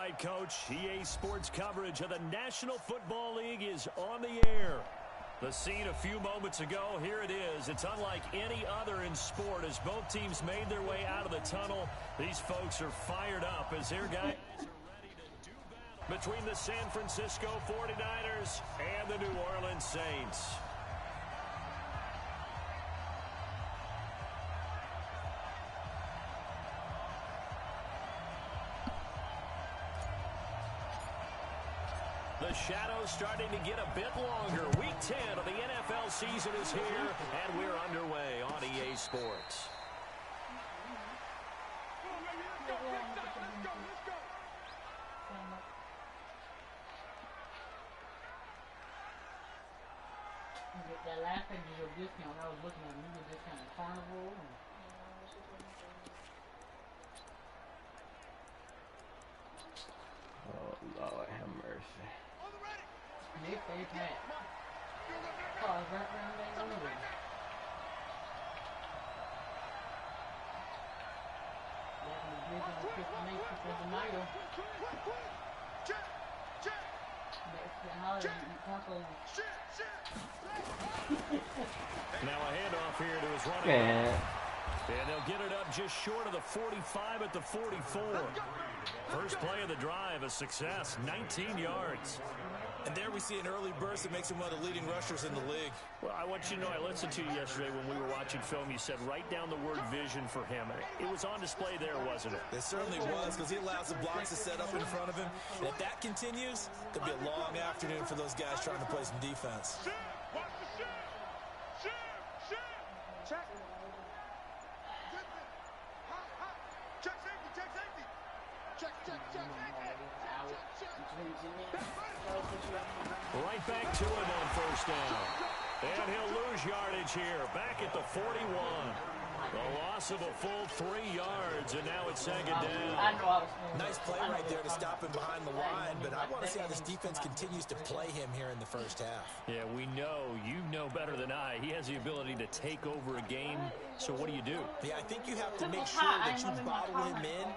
right, Coach. EA Sports coverage of the National Football League is on the air. The scene a few moments ago, here it is. It's unlike any other in sport as both teams made their way out of the tunnel. These folks are fired up as their guys are ready to do battle between the San Francisco 49ers and the New Orleans Saints. The shadow's starting to get a bit longer. Week 10 of the NFL season is here, and we're underway on EA Sports. That last page is your discount. I was looking at you discount at Carnival. Oh, Lord, have mercy. Nick, they pat. Cars right around there anyway. Back in the division of 58 for the Mayo. Back to the holiday and Taco. Now a handoff here to his running back. And they'll get it up just short of the 45 at the 44. First play of the drive, a success, 19 yards. And there we see an early burst that makes him one of the leading rushers in the league. Well, I want you to know, I listened to you yesterday when we were watching film. You said write down the word vision for him. It was on display there, wasn't it? It certainly was, because he allows the blocks to set up in front of him. And if that continues, it could be a long afternoon for those guys trying to play some defense. Right back to it on first down. And he'll lose yardage here. Back at the 41. The loss of a full 3 yards, and now it's second down. Nice play right there to stop him behind the line, but I want to see how this defense continues to play him here in the first half. Yeah, we know. You know better than I. He has the ability to take over a game. So what do you do? Yeah, I think you have to make sure that you bottle him in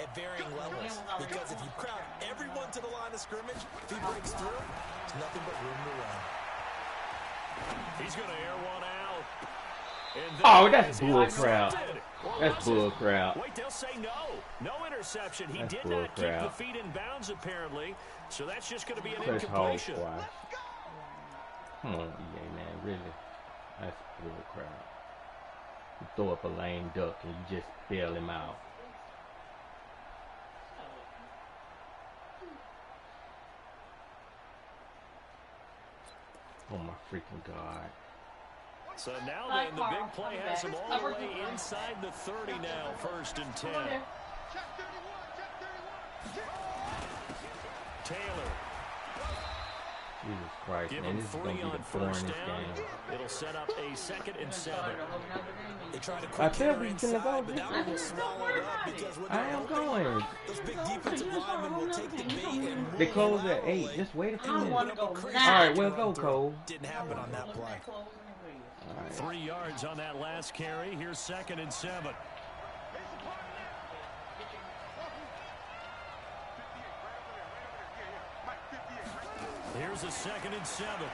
at varying levels. Because if you crowd everyone to the line of scrimmage, if he breaks through, there's nothing but room to run. He's going to air one out. Oh, that's bull crap. That's bull crap. Wait, they'll say no. No interception. He did not keep the feet in bounds, apparently. So that's just going to be an incompletion. Come on, EA, man. Really? That's bull crap. You throw up a lame duck and you just bail him out. Oh, my freaking God. So now then, the big play has him all the way inside the 30 now, 1st and 10. Taylor. Jesus Christ, Give man, him this is 3 going to be on the boringest 1st down. game. It'll set up a 2nd and 7. They tried to I quick said hitter we inside, gonna go. but that one was swallowed up because when I am going. those big defensive linemen will take the bait and move. They close at 8. Just wait a few minutes. All Alright, well, go, Cole. Didn't happen on that play. Right. 3 yards on that last carry. Here's 2nd and 7. Here's a 2nd and 7.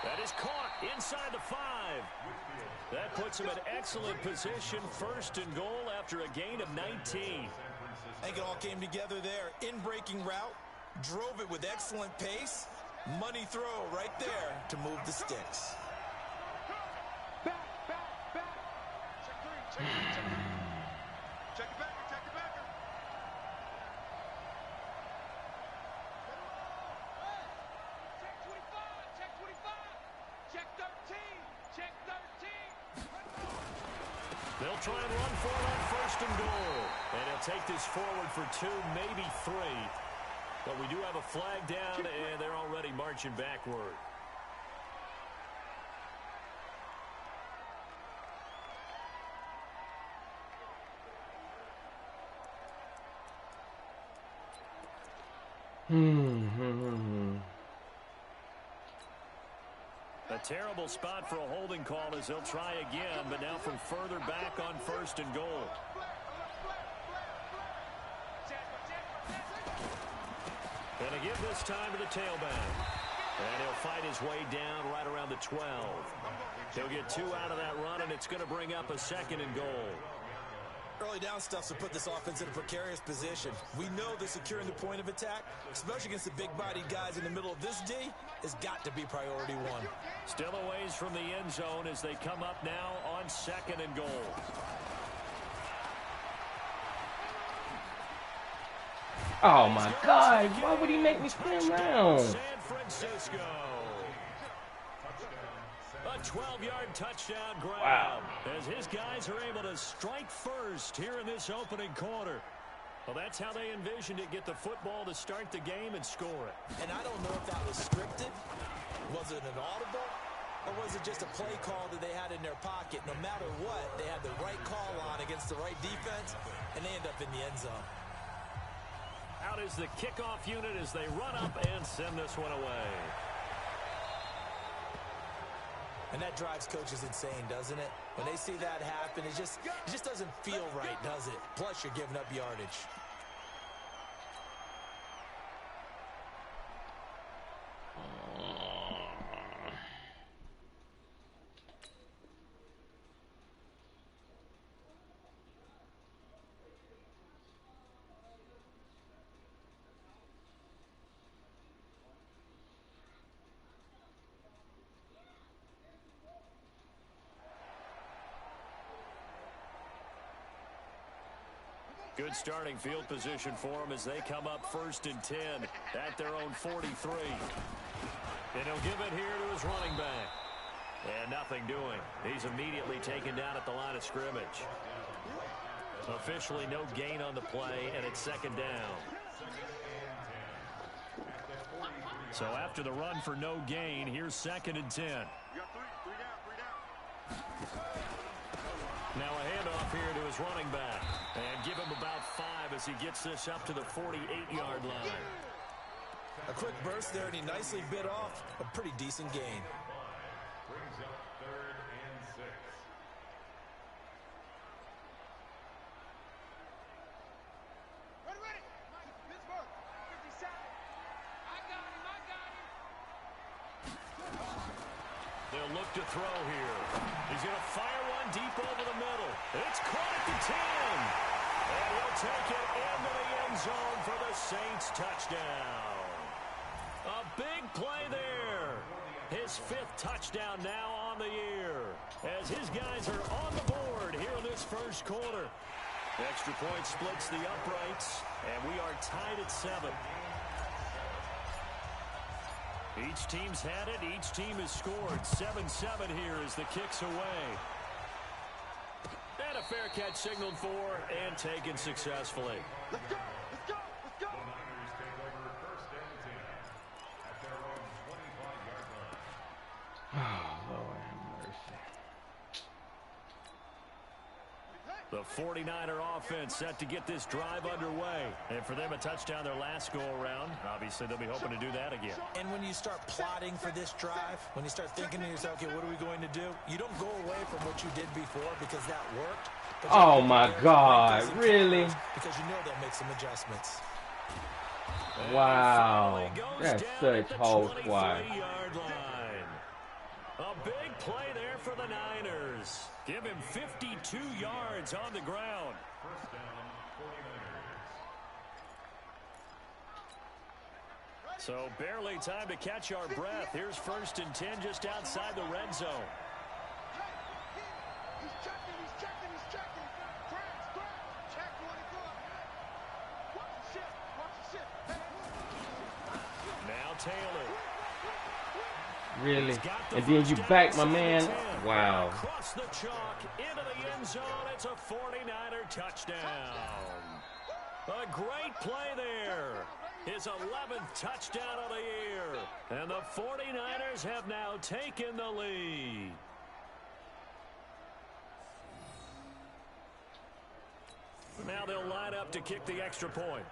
That is caught inside the 5. That puts him in excellent position. 1st and goal after a gain of 19. I think it all came together there. In-breaking route. Drove it with excellent pace. Money throw right there to move the sticks. They'll try and run for it on 1st and goal. And he'll take this forward for 2, maybe 3. But we do have a flag down, and they're already marching backward. A terrible spot for a holding call as they'll try again, but now from further back on 1st and goal. And to give this time to the tailback. And he'll fight his way down right around the 12. He'll get 2 out of that run, and it's going to bring up a 2nd and goal. Early down stuff to put this offense in a precarious position. We know that securing the point of attack, especially against the big-bodied guys in the middle of this D, has got to be priority 1. Still a ways from the end zone as they come up now on 2nd and goal. Oh my God, why would he make me spin around? San Francisco. A 12-yard touchdown grab. Wow. As his guys are able to strike first here in this opening quarter. Well, that's how they envisioned it, get the football to start the game and score it. And I don't know if that was scripted. Was it an audible? Or was it just a play call that they had in their pocket? No matter what, they had the right call on against the right defense, and they end up in the end zone. Out is the kickoff unit as they run up and send this one away. And that drives coaches insane, doesn't it? When they see that happen, it just doesn't feel right, does it? Plus, you're giving up yardage. Good starting field position for them as they come up 1st and 10 at their own 43. And he'll give it here to his running back. And nothing doing. He's immediately taken down at the line of scrimmage. Officially no gain on the play, and it's 2nd down. So after the run for no gain, here's 2nd and 10. Now a handoff here to his running back. And give him about 5 as he gets this up to the 48-yard line. A quick burst there, and he nicely bit off a pretty decent gain. Brings up 3rd and 6. Ready. Pittsburgh, 57. I got him. They'll look to throw here. He's going to fire one deep over the middle. It's caught at the 10. And he'll take it into the end zone for the Saints touchdown. A big play there. His 5th touchdown now on the year. As his guys are on the board here in this 1st quarter. Extra point splits the uprights, and we are tied at 7. Each team's had it. Each team has scored. 7-7 here as the kick's away. And a fair catch signaled for and taken successfully. Let's go. The Niners take over 1st and 10 at their own 25-yard line. Oh, Lord have mercy. The 49er offense set to get this drive underway. And for them, a touchdown their last go-around. Obviously, they'll be hoping to do that again. And when you start plotting for this drive, when you start thinking to yourself, okay, what are we going to do? You don't go away from what you did before because that worked. Oh, my God. Really? Because you know they'll make some adjustments. Wow. That's such whole squad. A big play there for the Niners. Give him 52 yards on the ground. 1st down, 49ers. So barely time to catch our breath. Here's 1st and 10 just outside the red zone. He's checking. Check what he got. Watch the shit. Now Taylor. Really? And then you back my man. Wow. Across the chalk into the end zone. It's a 49er touchdown. A great play there. His 11th touchdown of the year. And the 49ers have now taken the lead. Now they'll line up to kick the extra point.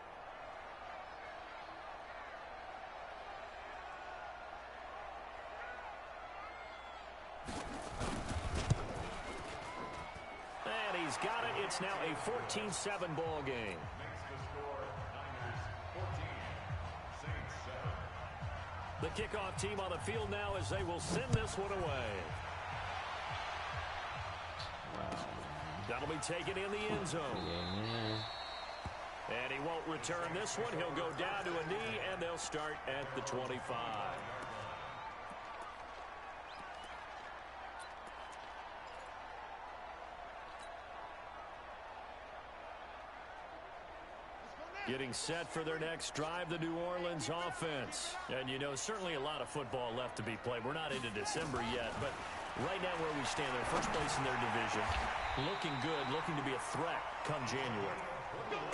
And he's got it. It's now a 14-7 ball game. Makes the score Niners 14, Saints The kickoff team on the field now as they will send this one away. Wow. That'll be taken in the end zone. Yeah. And he won't return this one. He'll go down to a knee, and they'll start at the 25. Getting set for their next drive, the New Orleans offense. And, you know, certainly a lot of football left to be played. We're not into December yet, but right now where we stand, they're first place in their division. Looking good, looking to be a threat come January.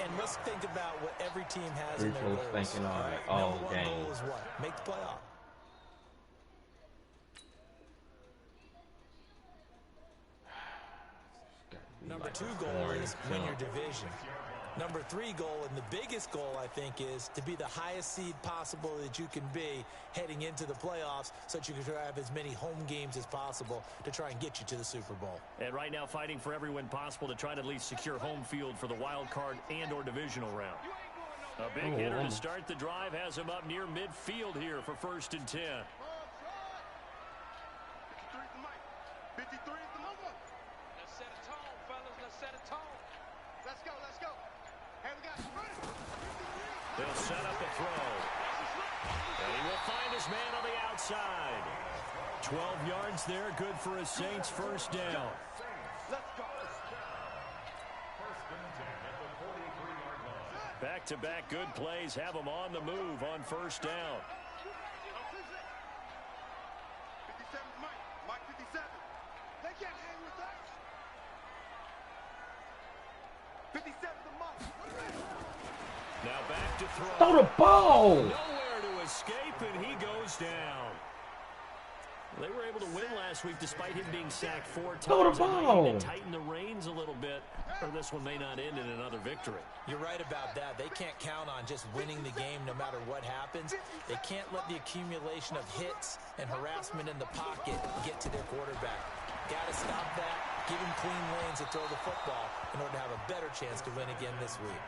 And let's think about what every team has in their goals. Thinking all right, Number one game. goal is what? Make the playoff. Number two goal is win your division. Number three goal, and the biggest goal, I think, is to be the highest seed possible that you can be heading into the playoffs so that you can have as many home games as possible to try and get you to the Super Bowl. And right now fighting for every win possible to try to at least secure home field for the wild card and or divisional round. A big hitter to start the drive has him up near midfield here for 1st and 10. 53 is the mic. 53 is the number. Let's set a tone, fellas. Let's set a tone. Let's go, let's go. Hey, we got 53. They'll set up a throw. And he will find his man on the outside. 12 yards there, good for a Saints first down. Let's go. First and 10 at the 43-yard line. Back-to-back good plays have him on the move on first down. 57 is Mike. Mike 57. They can't hang with us. 57 the Mike. Now back to throw. Throw the ball. Nowhere to escape, and he goes down. They were able to win last week despite him being sacked 4 times. Throw the ball. They need to tighten the reins a little bit, or this one may not end in another victory. You're right about that. They can't count on just winning the game no matter what happens. They can't let the accumulation of hits and harassment in the pocket get to their quarterback. Got to stop that. Give him clean lanes to throw the football in order to have a better chance to win again this week.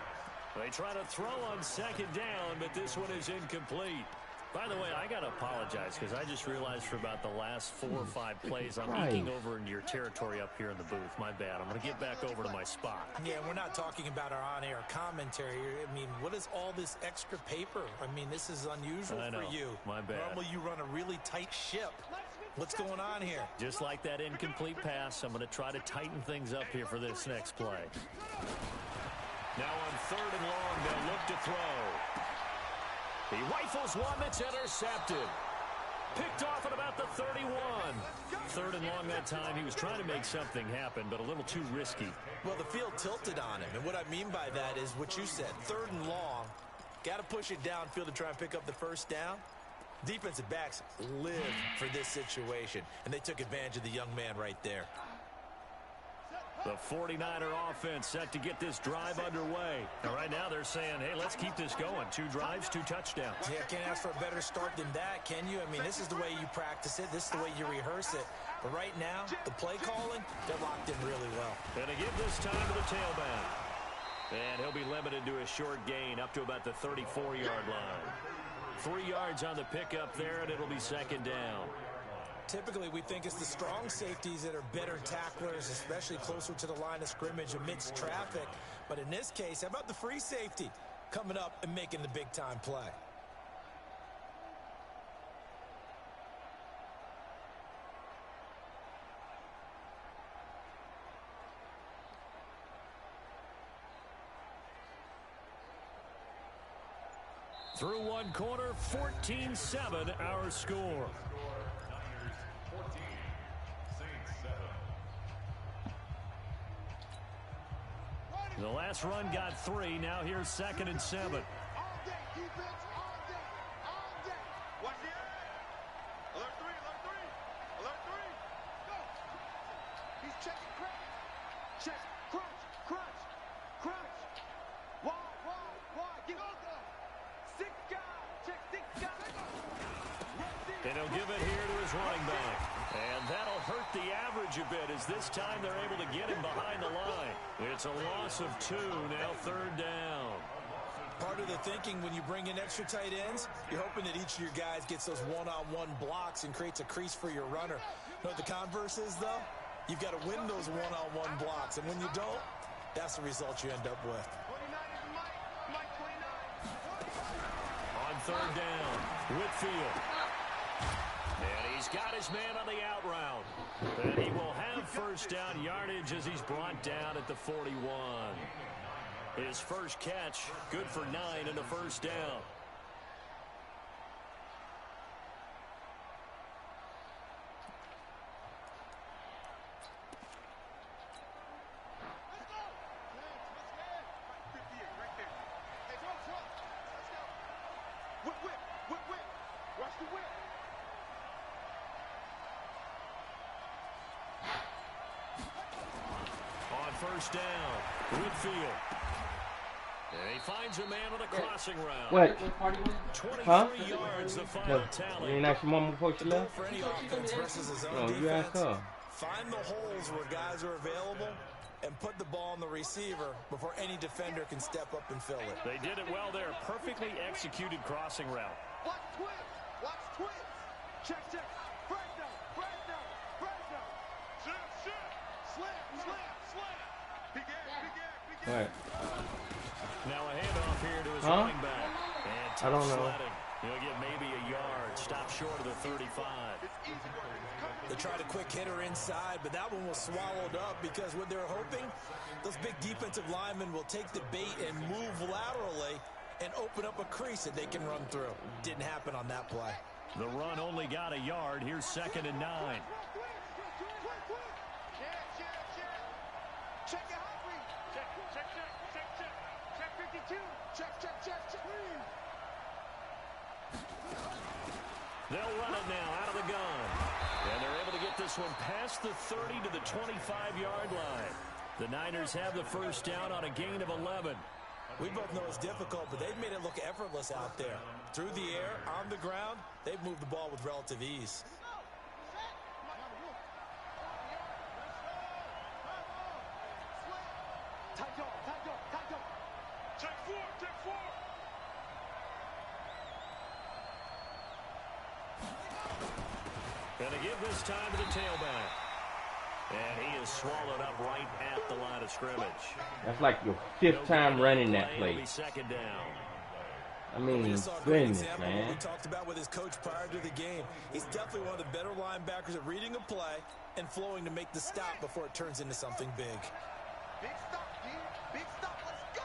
They try to throw on 2nd down, but this one is incomplete. By the way, I got to apologize because I just realized for about the last 4 or 5 plays, I'm eking over into your territory up here in the booth. My bad. I'm going to get back over to my spot. Yeah, we're not talking about our on-air commentary. I mean, what is all this extra paper? I mean, this is unusual I know. for you. My bad. Normally you run a really tight ship. What's going on here? Just like that incomplete pass, I'm going to try to tighten things up here for this next play. Now on 3rd and long, they'll look to throw. He rifles one that's intercepted. Picked off at about the 31. 3rd and long that time. He was trying to make something happen, but a little too risky. Well, the field tilted on him, and what I mean by that is what you said. 3rd and long, got to push it downfield to try and pick up the first down. Defensive backs live for this situation, and they took advantage of the young man right there. The 49er offense set to get this drive underway. And right now they're saying, hey, let's keep this going. 2 drives, 2 touchdowns. Yeah, can't ask for a better start than that, can you? I mean, this is the way you practice it. This is the way you rehearse it. But right now, the play calling, they're locked in really well. And they give this time to the tailback. And he'll be limited to a short gain up to about the 34-yard line. 3 yards on the pickup there, and it'll be 2nd down. Typically, we think it's the strong safeties that are better tacklers, especially closer to the line of scrimmage amidst traffic. But in this case, how about the free safety coming up and making the big-time play? Through one quarter, 14-7 our score. The last run got 3. Now here's 2nd and 7. All day, defense, all day, all day. Watch the eye. Alert 3, alert 3. Alert 3. Go. He's checking crunch. Check, crunch, crunch, crunch. Wide. Get on there. 6 guys. Check 6 guys. And he'll give it here to his running back. And that'll hurt the average a bit as this time they're able to get him behind the line. It's a loss of 2, now 3rd down. Part of the thinking when you bring in extra tight ends, you're hoping that each of your guys gets those one-on-one blocks and creates a crease for your runner. You know what the converse is, though? You've got to win those one-on-one blocks, and when you don't, that's the result you end up with. On third down, Whitfield. And he's got his man on the out route. And he will have first down yardage as he's brought down at the 41. His first catch, good for 9 and a first down. First down, Whitfield. And he finds a man on the crossing route. What? 23 yards, the final tally. You ain't asked your mama before she left? For any offense versus his own No, defense, you asked her. find the holes where guys are available and put the ball on the receiver before any defender can step up and fill it. They did it well there. Perfectly executed crossing route. Watch twins. Watch twins. Check, check. Break down. Break down. Break down. Slam, slam. Slam, slam. Big air, big air, big air. What? Now a handoff here to his running back. And I don't know. sledding. He'll get maybe a yard. Stop short of the 35. They tried a quick hitter inside, but that one was swallowed up because what they're hoping, those big defensive linemen will take the bait and move laterally and open up a crease that they can run through. Didn't happen on that play. The run only got a yard. Here's 2nd and 9. Check your hot read. Check, check, check, check, check. Check 52. Check, check, check, check. They'll run it now out of the gun. And they're able to get this one past the 30 to the 25-yard line. The Niners have the first down on a gain of 11. We both know it's difficult, but they've made it look effortless out there. Through the air, on the ground, they've moved the ball with relative ease. Tight dog, tight dog, tight dog. Check 4, check 4. Gonna give this time to the tailback. And he is swallowed up right at the line of scrimmage. That's like your 5th time running that It'll play. be 2nd down. I mean, We saw a great goodness, example of what we man. talked about with his coach prior to the game. He's definitely one of the better linebackers at reading a play and flowing to make the stop before it turns into something big. Big stop, D. Big stop. Let's go.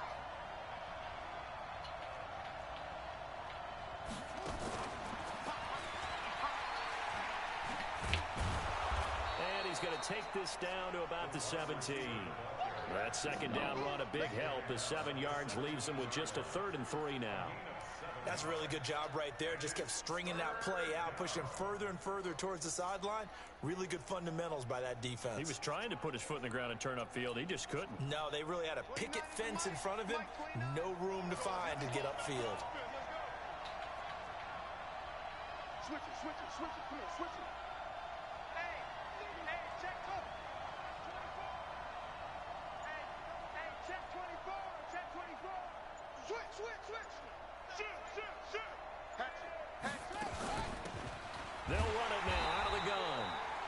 And he's going to take this down to about the 17. That 2nd down run, a big help. The 7 yards leaves him with just a 3rd and 3 now. That's a really good job right there. Just kept stringing that play out, pushing further and further towards the sideline. Really good fundamentals by that defense. He was trying to put his foot in the ground and turn upfield. He just couldn't. No, they really had a picket fence in front of him. No room to find to get upfield. Switch it, switch it, switch it. Come on, switch it. Hey, hey, check 2. 24. Hey, check 24. Check 24. Switch, switch, switch. Shoot, shoot, shoot. Hatch it, hatch it. They'll run it now out of the gun.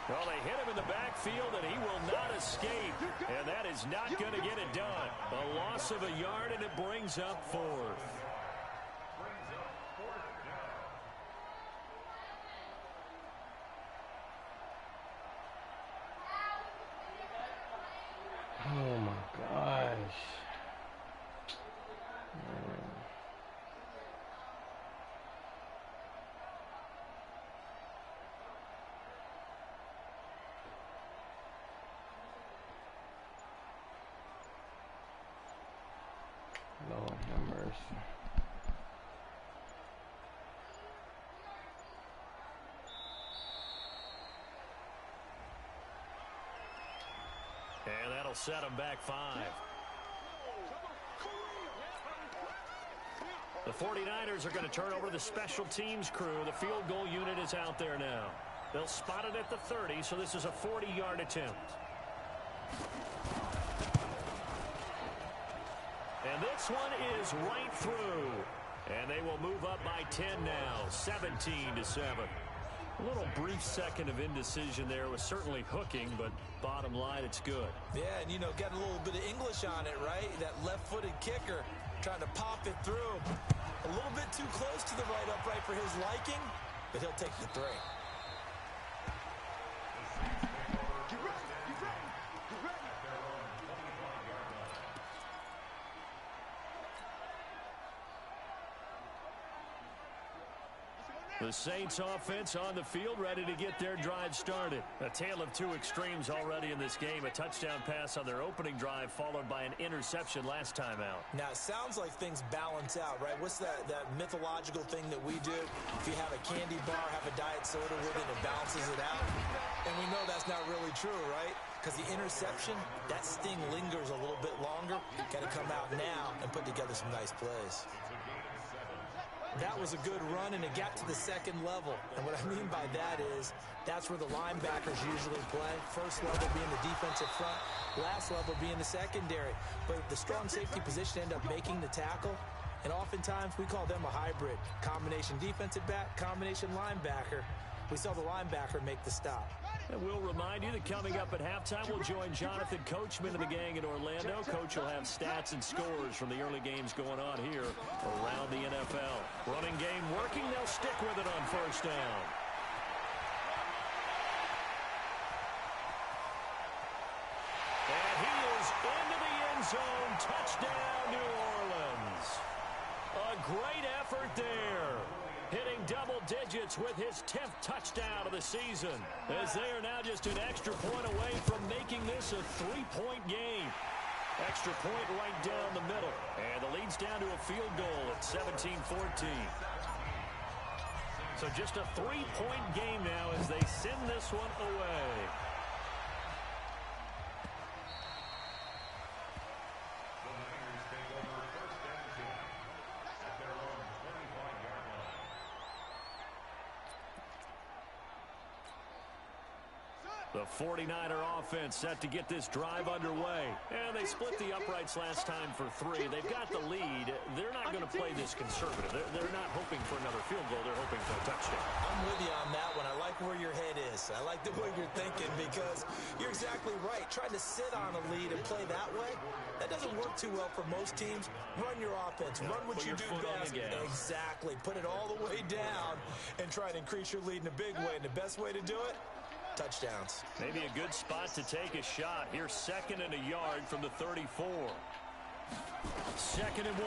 Well, they hit him in the backfield, and he will not escape. And that is not going to get it done. A loss of a yard, and it brings up 4th. Oh my gosh. Lord have mercy. And that'll set him back 5. The 49ers are going to turn over to the special teams crew. The field goal unit is out there now. They'll spot it at the 30, so this is a 40-yard attempt. And this one is right through. And they will move up by 10 now, 17-7. A little brief second of indecision there was certainly hooking, but bottom line, it's good. Yeah, and, you know, got a little bit of English on it, right? That left-footed kicker trying to pop it through. A little bit too close to the right upright for his liking, but he'll take the three. The Saints offense on the field, ready to get their drive started. A tale of two extremes already in this game. A touchdown pass on their opening drive, followed by an interception last time out. Now, it sounds like things balance out, right? What's that mythological thing that we do? If you have a candy bar, have a diet soda with it, it balances it out. And we know that's not really true, right? Because the interception, that sting lingers a little bit longer. Got to come out now and put together some nice plays. That was a good run, and it got to the second level. And what I mean by that is that's where the linebackers usually play. First level being the defensive front, last level being the secondary. But the strong safety position end up making the tackle, and oftentimes we call them a hybrid. Combination defensive back, combination linebacker. We saw the linebacker make the stop. And we'll remind you that coming up at halftime, we'll join Jonathan Coachman and the gang in Orlando. Coach will have stats and scores from the early games going on here around the NFL. Running game working. They'll stick with it on first down. And he is into the end zone. Touchdown, New Orleans. A great effort there. Hitting double digits with his 10th touchdown of the season, as they are now just an extra point away from making this a 3-point game. Extra point right down the middle, and the lead's down to a field goal at 17-14. So just a 3-point game now as they send this one away. The 49er offense set to get this drive underway. And they split the uprights last time for 3. They've got the lead. They're not going to play this conservative. They're not hoping for another field goal. They're hoping for a touchdown. I'm with you on that one. I like where your head is. I like the way you're thinking because you're exactly right. Trying to sit on a lead and play that way, that doesn't work too well for most teams. Run your offense. Run what you do best. Exactly. Put it all the way down and try to increase your lead in a big way. And the best way to do it, touchdowns. Maybe a good spot to take a shot. Here's 2nd and a yard from the 34. 2nd and 1.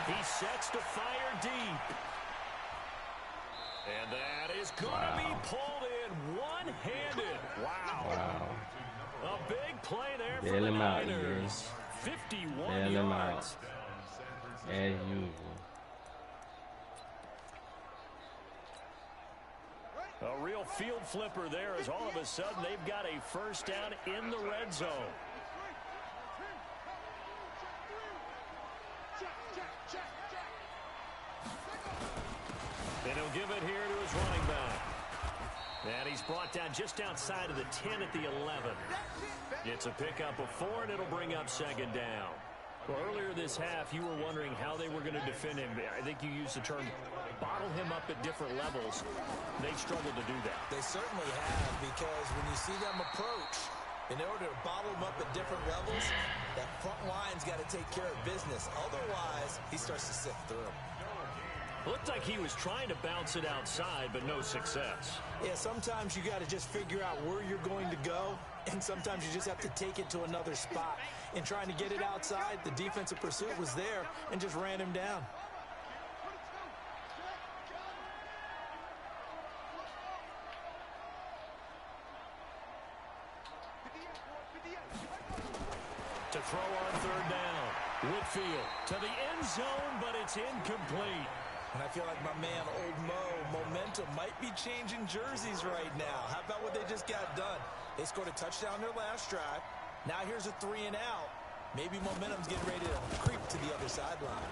He sets to fire deep. And that is going to be pulled in one-handed. Wow. A big play there for the Niners. 51 yards. As usual. A real field flipper there as all of a sudden they've got a first down in the red zone. And he'll give it here to his running back. And he's brought down just outside of the 10 at the 11. It's a pickup of 4, and it'll bring up 2nd down. Well, earlier this half, you were wondering how they were going to defend him. I think you used the term bottle him up at different levels. They've struggled to do that. They certainly have, because when you see them approach, in order to bottle him up at different levels, that front line's got to take care of business. Otherwise, he starts to sift through. Looked like he was trying to bounce it outside, but no success. Yeah, sometimes you got to just figure out where you're going to go, and sometimes you just have to take it to another spot. In trying to get it outside, the defensive pursuit was there and just ran him down. To throw on 3rd down. Whitfield to the end zone, but it's incomplete. And I feel like my man, Old Mo, momentum might be changing jerseys right now. How about what they just got done? They scored a touchdown their last drive. Now here's a 3 and out. Maybe momentum's getting ready to creep to the other sideline.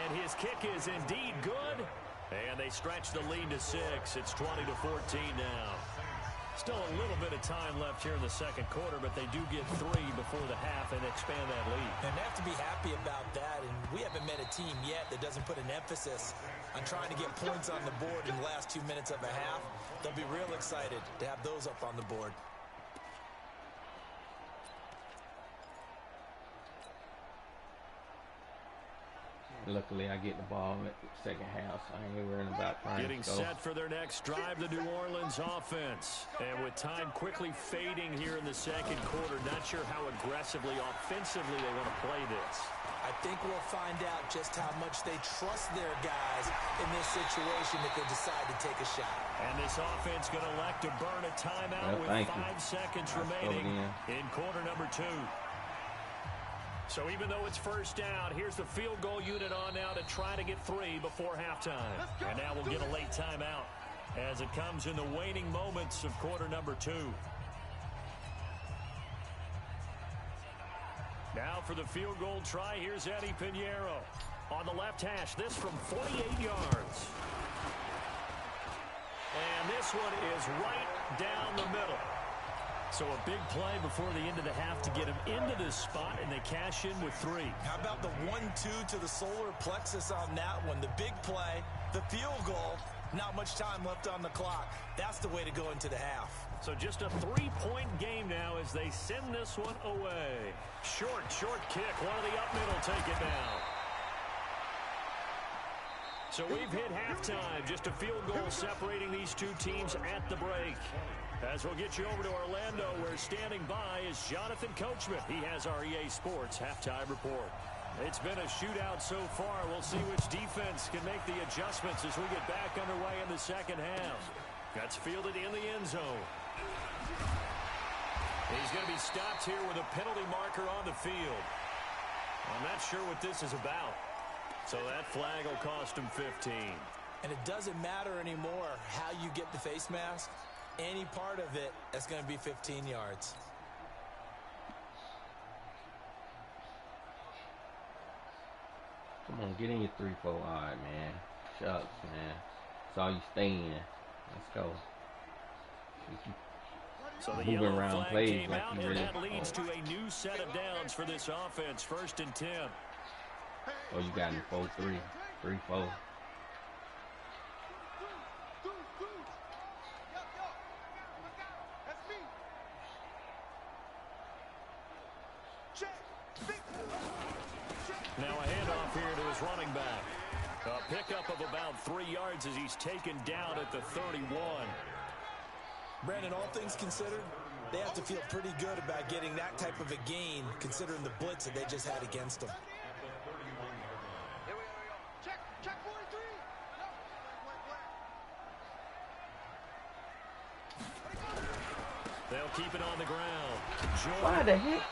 And his kick is indeed good. And they stretch the lead to 6. It's 20-14 now. Still a little bit of time left here in the second quarter, but they do get 3 before the half and expand that lead. And they have to be happy about that, and we haven't met a team yet that doesn't put an emphasis on trying to get points on the board in the last 2 minutes of a half. They'll be real excited to have those up on the board. Luckily, I get the ball in the second half, so I ain't worrying about trying Getting to go. set for their next drive, the New Orleans offense. And with time quickly fading here in the second quarter, not sure how aggressively, offensively they want to play this. I think we'll find out just how much they trust their guys in this situation if they decide to take a shot. And this offense going to elect to burn a timeout with 5 seconds remaining in quarter number 2. So even though it's first down, here's the field goal unit on now to try to get 3 before halftime. And now we'll get a late timeout as it comes in the waning moments of quarter number 2. Now for the field goal try, here's Eddie Pinheiro. On the left hash, this from 48 yards. And this one is right down the middle. So a big play before the end of the half to get him into this spot, and they cash in with 3. How about the 1-2 to the solar plexus on that one? The big play, the field goal, not much time left on the clock. That's the way to go into the half. So just a 3-point game now as they send this one away. Short kick. One of the up middle take it down. So we've hit halftime. Just a field goal separating these two teams at the break. As we'll get you over to Orlando, where standing by is Jonathan Coachman. He has our EA Sports halftime report. It's been a shootout so far. We'll see which defense can make the adjustments as we get back underway in the second half. That's fielded in the end zone. He's going to be stopped here with a penalty marker on the field. I'm not sure what this is about. So that flag will cost him 15. And it doesn't matter anymore how you get the face mask. Any part of it is going to be 15 yards. Come on, get in your 3-4. All right, man. Shucks, man. Saw you staying. Let's go. So the moving yellow around flag plays came like out, you and really. that leads to a new set of downs for this offense. 1st and 10. Oh, you got him 4-3. 3-4. Now a handoff here to his running back. A pickup of about 3 yards as he's taken down at the 31. Brandon, all things considered, they have to feel pretty good about getting that type of a gain, considering the blitz that they just had against them. Check 43. They'll keep it on the ground. Why the heck?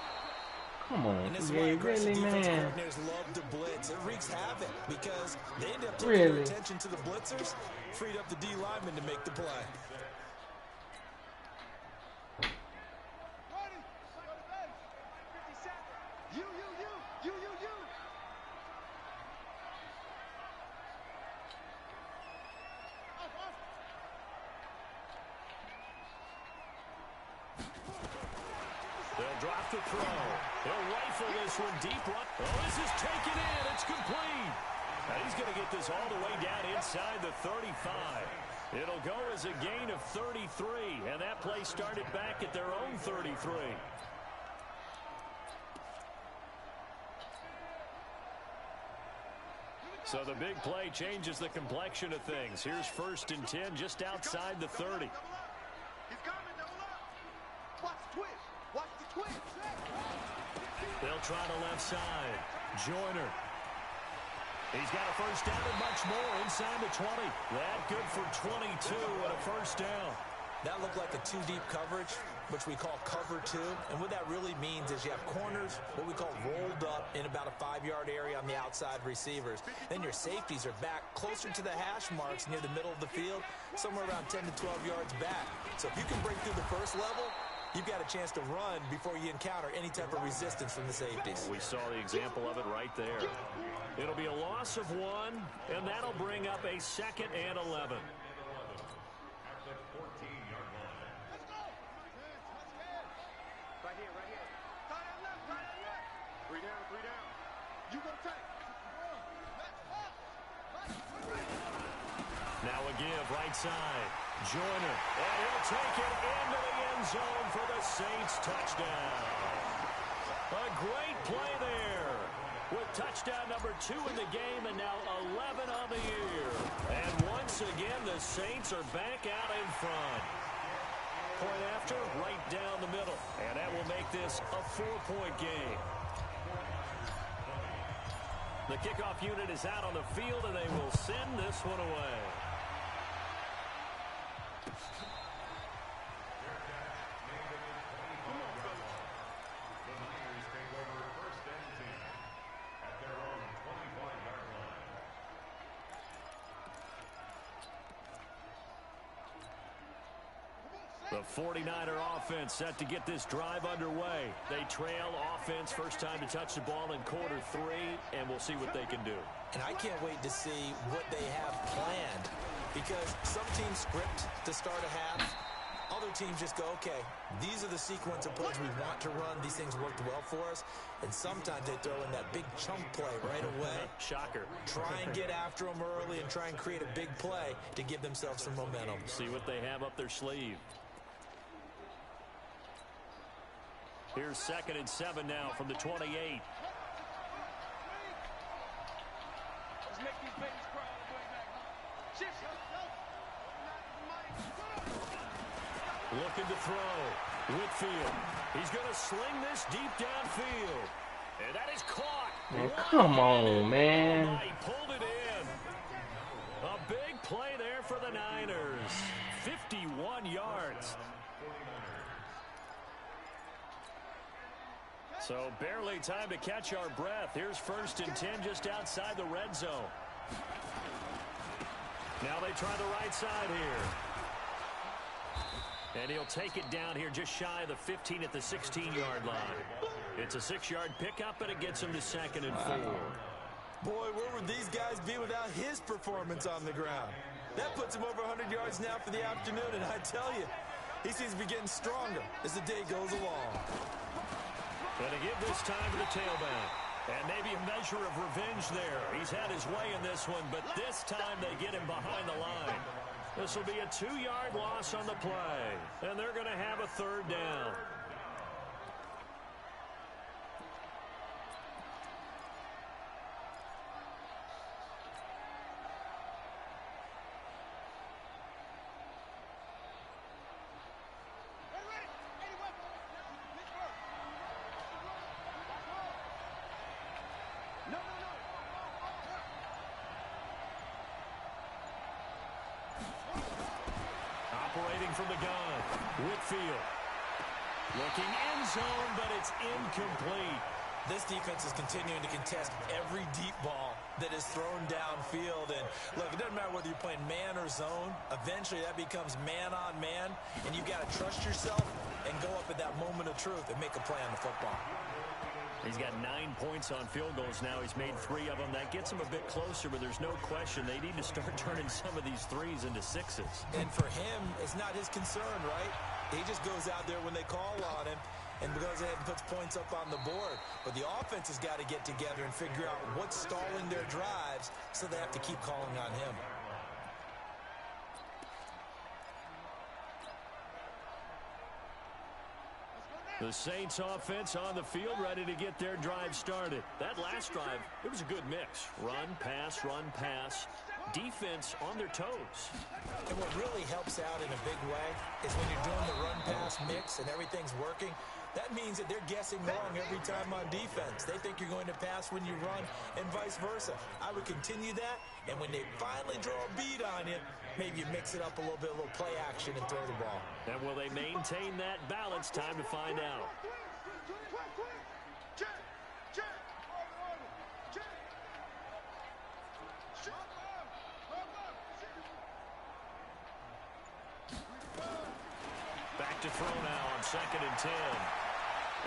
Come on, And this is why yeah, aggressive really, defense man. coordinators love to blitz. It wreaks havoc because they end up taking their attention to the blitzers, freed up the D lineman to make the play. They'll drop the throw. He'll rifle this one deep. Oh, this is taken in. It's complete. And he's going to get this all the way down inside the 35. It'll go as a gain of 33. And that play started back at their own 33. So the big play changes the complexion of things. Here's 1st and 10 just outside the 30. They'll try the left side. Joyner. He's got a first down and much more inside the 20. That good for 22 and a first down. That looked like a 2-deep coverage, which we call cover 2. And what that really means is you have corners, what we call rolled up in about a 5-yard area on the outside receivers. Then your safeties are back closer to the hash marks near the middle of the field, somewhere around 10 to 12 yards back. So if you can break through the first level, you've got a chance to run before you encounter any type of resistance from the safeties. We saw the example of it right there. It'll be a loss of 1, and that'll bring up a 2nd and 11. Now a give right side. Joyner, and he'll take it into the end zone for the Saints touchdown. A great play there with touchdown number 2 in the game and now 11 on the year. And once again, the Saints are back out in front. Point after, right down the middle. And that will make this a 4-point game. The kickoff unit is out on the field, and they will send this one away. The 49er offense set to get this drive underway. They trail offense, first time to touch the ball in quarter 3, and we'll see what they can do. And I can't wait to see what they have planned, because some teams script to start a half. Other teams just go, okay, these are the sequence of plays we want to run. These things worked well for us. And sometimes they throw in that big chunk play right away. Shocker. Try and get after them early and try and create a big play to give themselves some momentum. See what they have up their sleeve. Here's 2nd and 7 now from the 28. Let's make these babies cry all the way back. Shift. Looking to throw. Whitfield. He's going to sling this deep downfield. And that is caught. Man, come on, man. He pulled it in. A big play there for the Niners. 51 yards. So barely time to catch our breath. Here's 1st and 10 just outside the red zone. Now they try the right side here. And he'll take it down here just shy of the 15 at the 16-yard line. It's a 6-yard pickup, and it gets him to 2nd and 4. Boy, where would these guys be without his performance on the ground? That puts him over 100 yards now for the afternoon, and I tell you, he seems to be getting stronger as the day goes along. Going to give this time to the tailback. And maybe a measure of revenge there. He's had his way in this one, but this time they get him behind the line. This will be a 2-yard loss on the play. And they're going to have a 3rd down. Operating from the gun, Whitfield. Looking end zone, but it's incomplete. This defense is continuing to contest every deep ball that is thrown downfield. And look, it doesn't matter whether you're playing man or zone. Eventually that becomes man on man, and you've got to trust yourself and go up at that moment of truth and make a play on the football. He's got 9 points on field goals now. He's made 3 of them. That gets him a bit closer, but there's no question they need to start turning some of these 3s into 6s. And for him, it's not his concern, right? He just goes out there when they call on him and goes ahead and puts points up on the board. But the offense has got to get together and figure out what's stalling their drives, so they have to keep calling on him. The Saints offense on the field, ready to get their drive started. That last drive, it was a good mix. Run, pass, defense on their toes. And what really helps out in a big way is when you're doing the run-pass mix and everything's working, that means that they're guessing wrong every time on defense. They think you're going to pass when you run and vice versa. I would continue that, and when they finally draw a beat on you, maybe you mix it up a little bit, a little play action and throw the ball. And will they maintain that balance? Time to find out. Back to throw now on 2nd and 10.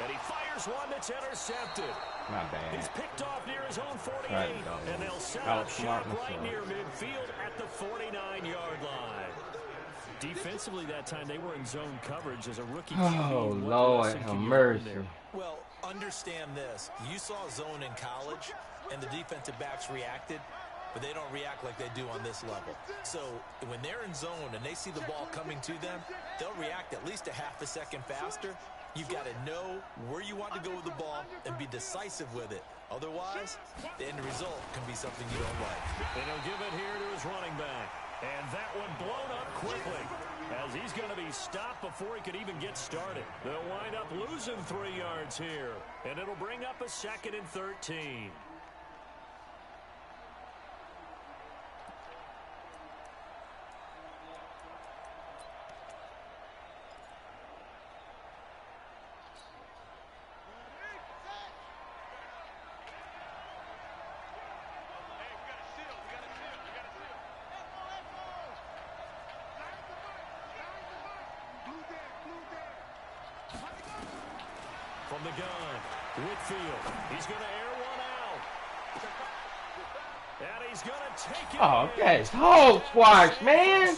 And he fires one that's intercepted. Not bad. He's picked off near his own 48. Right, and they'll set up shop right near midfield at the 49-yard line. Defensively that time, they were in zone coverage as a rookie. Oh, Lord, have mercy. Well, Understand this. You saw zone in college, and the defensive backs reacted, but they don't react like they do on this level. So when they're in zone and they see the ball coming to them, they'll react at least a half a second faster. You've got to know where you want to go with the ball and be decisive with it. Otherwise, the end result can be something you don't like. And he'll give it here to his running back. And that one blown up quickly as he's going to be stopped before he could even get started. They'll wind up losing 3 yards here, and it'll bring up a 2nd and 13. From the gun, Whitfield. He's going to air one out. And he's going to take it. Oh, okay. Hog squash, man. A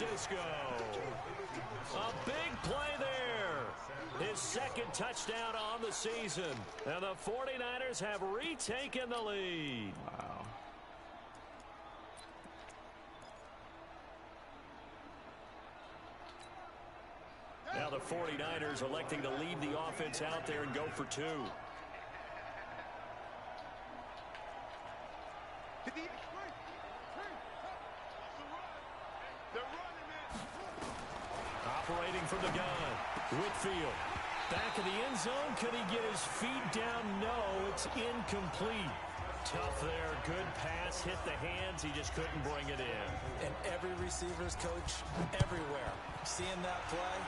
big play there. His 2nd touchdown on the season. And the 49ers have retaken the lead. Wow. Now the 49ers electing to leave the offense out there and go for 2. Operating from the gun, Whitfield. Back of the end zone. Could he get his feet down? No, it's incomplete. Tough there. Good pass. Hit the hands. He just couldn't bring it in. And every receiver's coach, everywhere, seeing that play,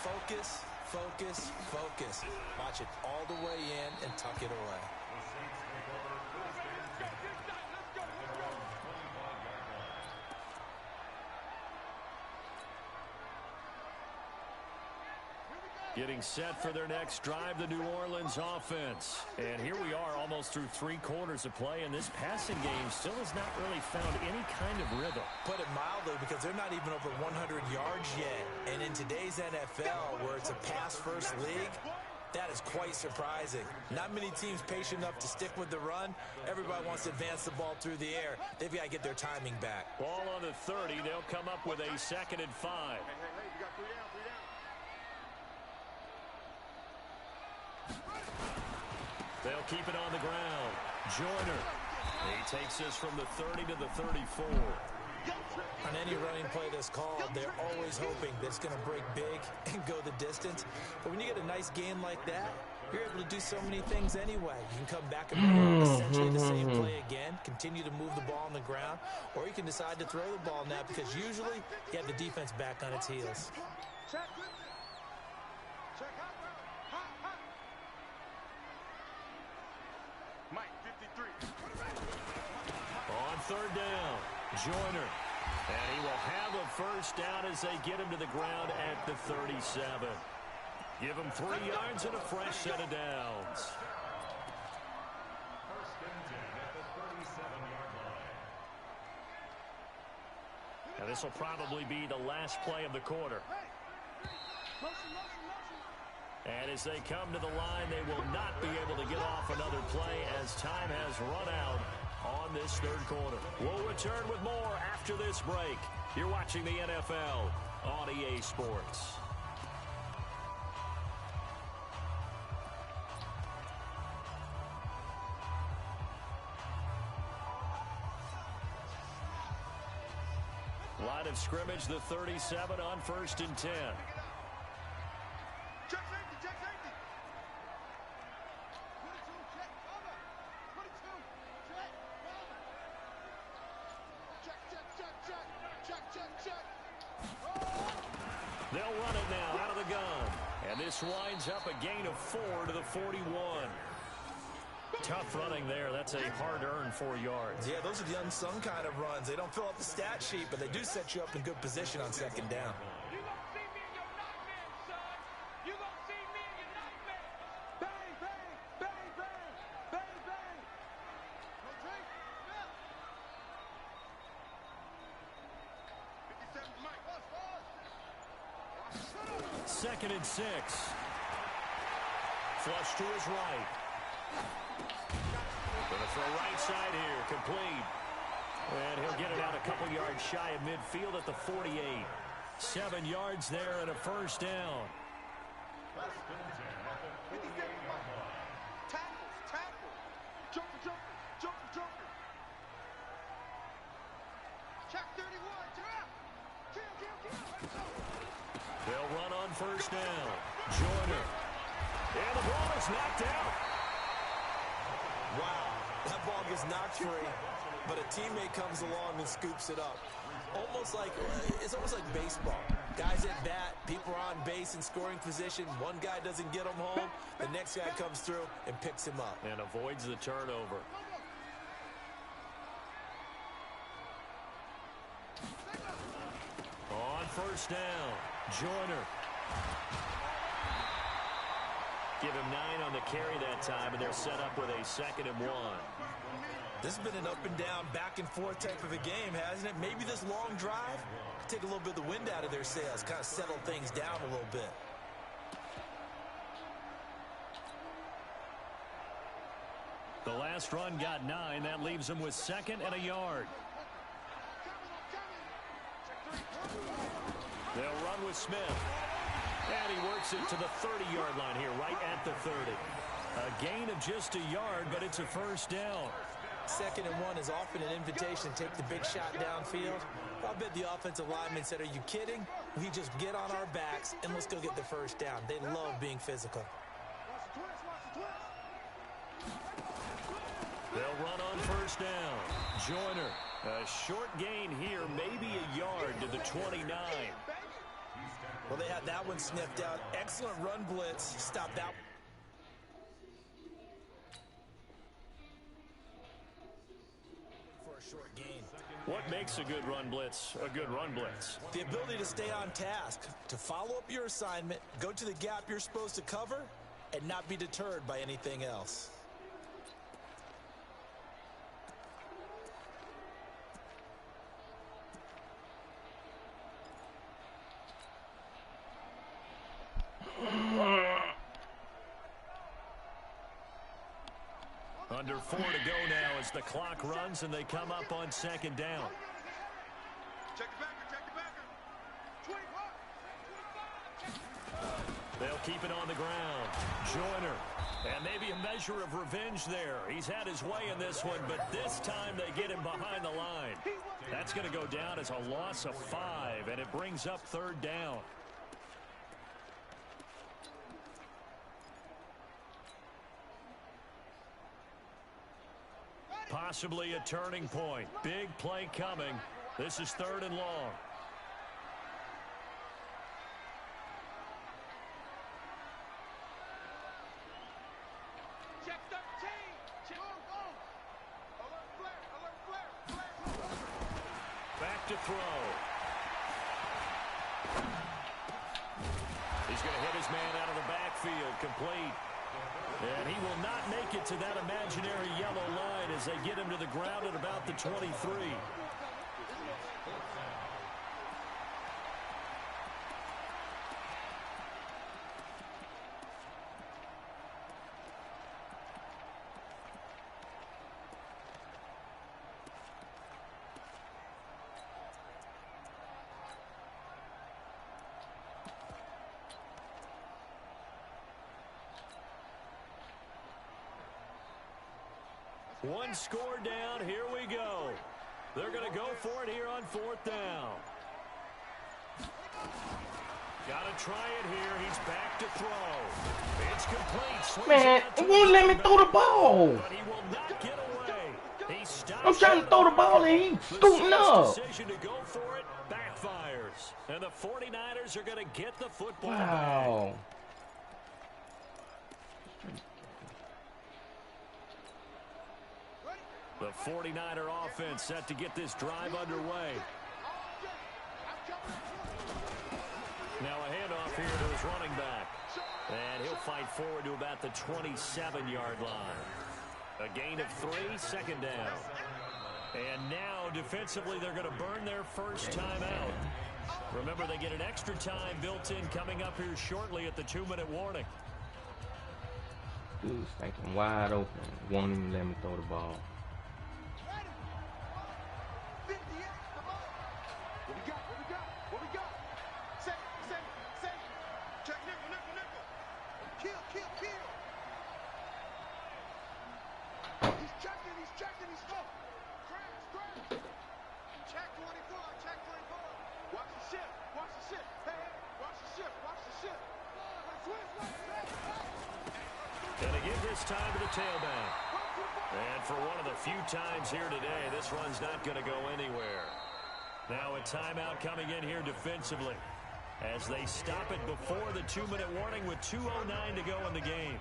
focus, focus, focus. Watch it all the way in and tuck it away. Getting set for their next drive, the New Orleans offense. And here we are almost through 3 quarters of play, and this passing game still has not really found any kind of rhythm. Put it mildly, because they're not even over 100 yards yet. And in today's NFL, where it's a pass-first league, that is quite surprising. Not many teams patient enough to stick with the run. Everybody wants to advance the ball through the air. They've got to get their timing back. Ball on the 30. They'll come up with a 2nd and 5. Hey, you got 3 down, 3 down. They'll keep it on the ground. Joyner. He takes this from the 30 to the 34. On any running play that's called, they're always hoping that it's going to break big and go the distance. But when you get a nice game like that, you're able to do so many things anyway. You can come back and run essentially the same play again, continue to move the ball on the ground, or you can decide to throw the ball now, because usually you have the defense back on its heels. Check. Check. Hot. Mike, 53. On 3rd down, Joyner. And he will have a first down as they get him to the ground at the 37. Give him 3 yards and a fresh set of downs. First and 10 at the 37-yard line. Now this will probably be the last play of the quarter. And as they come to the line, they will not be able to get off another play as time has run out on this 3rd quarter. We'll return with more after this break. You're watching the NFL on EA Sports. Line of scrimmage, the 37 on 1st and 10. Check safety, check safety. 22, check cover. 22, check cover. Check. They'll run it now out of the gun. And this winds up a gain of 4 to the 41. Tough running there. That's a hard-earned 4 yards. Yeah, those are the unsung kind of runs. They don't fill up the stat sheet, but they do set you up in good position on 2nd down. You gonna see me in your nightmare, son. You gonna see me in your nightmare. Bang, bang, bang, bang, bang, bang. No drink. 57, Mike. Pause. 2nd and 6. Flush to his right. the right side here, complete. And he'll get it out a couple yards shy of midfield at the 48. 7 yards there and a first down. Tackle. Jumper. Check 31. Kill. They'll run on first down. Joyner. And the ball is knocked out. Wow, that ball gets knocked free, but a teammate comes along and scoops it up. It's almost like baseball. Guys at bat, people are on base in scoring position. One guy doesn't get him home. The next guy comes through and picks him up. And avoids the turnover. On first down, Joyner. Give him 9 on the carry that time, and they're set up with a 2nd and 1. This has been an up and down, back and forth type of a game, hasn't it? Maybe this long drive could take a little bit of the wind out of their sails, kind of settle things down a little bit. The last run got 9. That leaves them with 2nd and a yard. They'll run with Smith. And he works it to the 30-yard line here, right at the 30. A gain of just a yard, but it's a first down. 2nd and 1 is often an invitation to take the big shot downfield. I bet the offensive lineman said, are you kidding? We just get on our backs and let's go get the first down. They love being physical. They'll run on first down. Joyner, a short gain here, maybe a yard to the 29. Well, they had that one sniffed out. Excellent run blitz. Stop that. For a short gain. What makes a good run blitz a good run blitz? The ability to stay on task, to follow up your assignment, go to the gap you're supposed to cover, and not be deterred by anything else. Under 4 to go now as the clock runs and they come up on 2nd down. Check the backer. 25. They'll keep it on the ground. Joyner. And maybe a measure of revenge there. He's had his way in this one, but this time they get him behind the line. That's going to go down as a loss of 5, and it brings up 3rd down. Possibly a turning point. Big play coming. This is 3rd and long. Check 13. Check. Alert flare. Back to throw. He's going to hit his man out of the backfield. Complete. And he will not make it to that imaginary yellow line as they get him to the ground at about the 23. One score down. Here we go. They're going to go for it here on 4th down. Got to try it here. He's back to throw. It's complete. Man, it won't let me throw the ball. But he will not get away. He stops. I'm trying to throw the ball and he's scooting up. Decision to go for it backfires. And the 49ers are going to get the football back. Wow. The 49er offense set to get this drive underway. Now a handoff here to his running back. And he'll fight forward to about the 27-yard line. A gain of 3, 2nd down. And now defensively they're going to burn their first time out. Remember, they get an extra time built in coming up here shortly at the 2-minute warning. Dude's thinking wide open. Won't even let me throw the ball. What we got? Say. Check nickel. Kill. He's checking, he's full. Crash. Check 24. Watch the ship. Hey, watch the ship. Gonna give this time to the tailback. And for one of the few times here today, this run's not going to go anywhere. Now a timeout coming in here defensively as they stop it before the 2-minute warning with 2:09 to go in the game.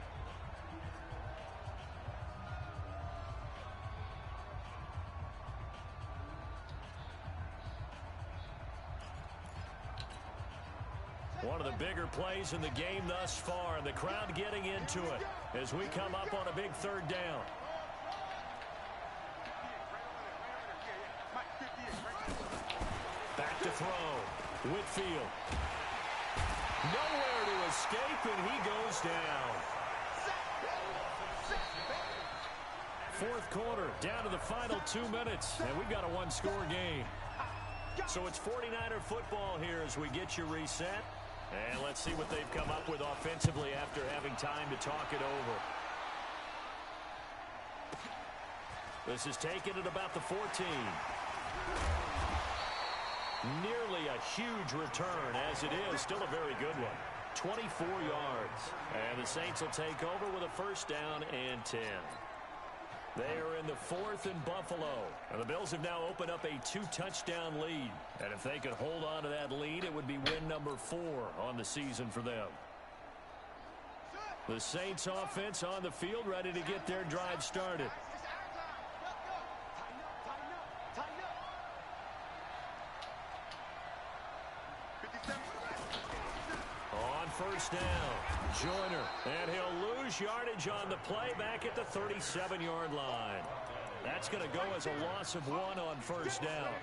One of the bigger plays in the game thus far, and the crowd getting into it as we come up on a big third down. Back to throw. Whitfield. Nowhere to escape, and he goes down. Fourth quarter, down to the final 2 minutes, and we've got a one-score game. So it's 49er football here as we get you reset. And let's see what they've come up with offensively after having time to talk it over. This is taken at about the 14. Nearly a huge return, as it is still a very good one. 24 yards. And the Saints will take over with a first down and 10. They are in the fourth in Buffalo. And the Bills have now opened up a 2-touchdown lead. And if they could hold on to that lead, it would be win number 4 on the season for them. The Saints offense on the field, ready to get their drive started. On first down, Joyner, and he'll lose yardage on the play back at the 37-yard line. That's going to go as a loss of 1 on first down.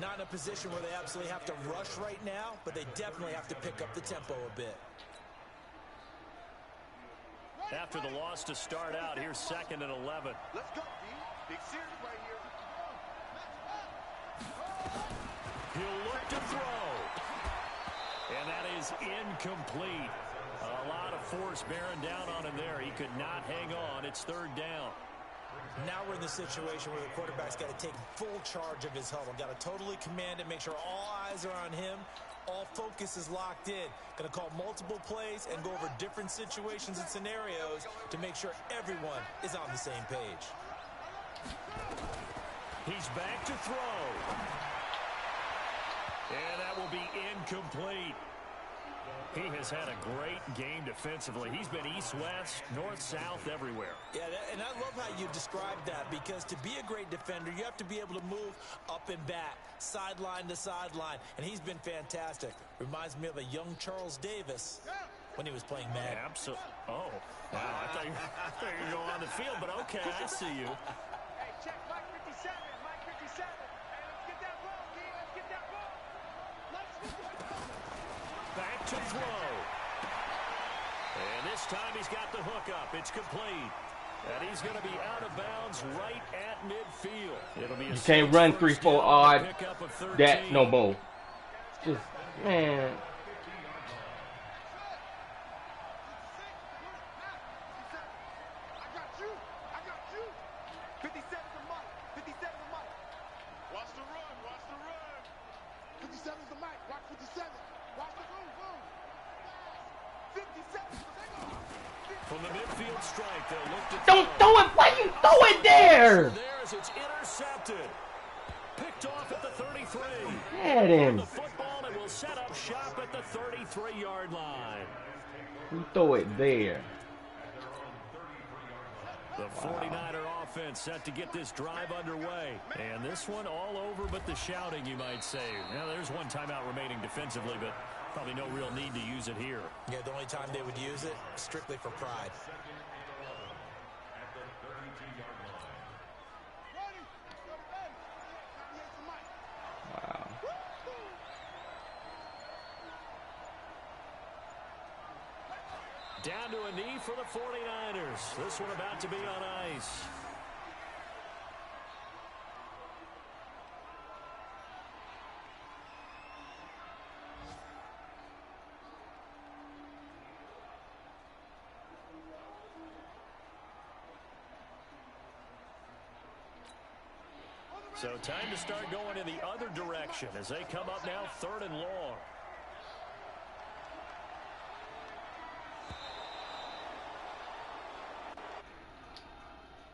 Not in a position where they absolutely have to rush right now, but they definitely have to pick up the tempo a bit. After the loss to start out, here's 2nd and 11. Let's go, D. Big series right here. He'll look to throw. And that is incomplete. A lot of force bearing down on him there. He could not hang on. It's 3rd down. Now we're in the situation where the quarterback's got to take full charge of his huddle. Got to totally command it, make sure all eyes are on him. All focus is locked in. Going to call multiple plays and go over different situations and scenarios to make sure everyone is on the same page. He's back to throw. And that will be incomplete. He has had a great game defensively. He's been east-west, north-south, everywhere. Yeah, and I love how you described that, because to be a great defender, you have to be able to move up and back, sideline to sideline, and he's been fantastic. Reminds me of a young Charles Davis when he was playing Madden. Absolutely. Oh, wow. I thought you were going on the field, but okay, I see you. Hey, check Mike 57. Mike 57. Hey, let's get that ball, D. Let's get that ball. Let's get that ball. Back to throw. And this time he's got the hook up. It's complete. And he's going to be out of bounds right at midfield. It'll be a you can't run 3-4 odd. That no more. Just, man. From the midfield strike, they'll look to Don't throw it. Why you throw it there? There's it's intercepted. Picked off at the 33. Had him. The football, and will set up shop at the 33-yard line. You throw it there. The 49er offense set to get this drive underway. And this one all over but the shouting, you might say. Now, there's one timeout remaining defensively, but probably no real need to use it here. Yeah, the only time they would use it, strictly for pride. Wow. Down to a knee for the 49ers. This one about to be on ice. So time to start going in the other direction as they come up now 3rd and long.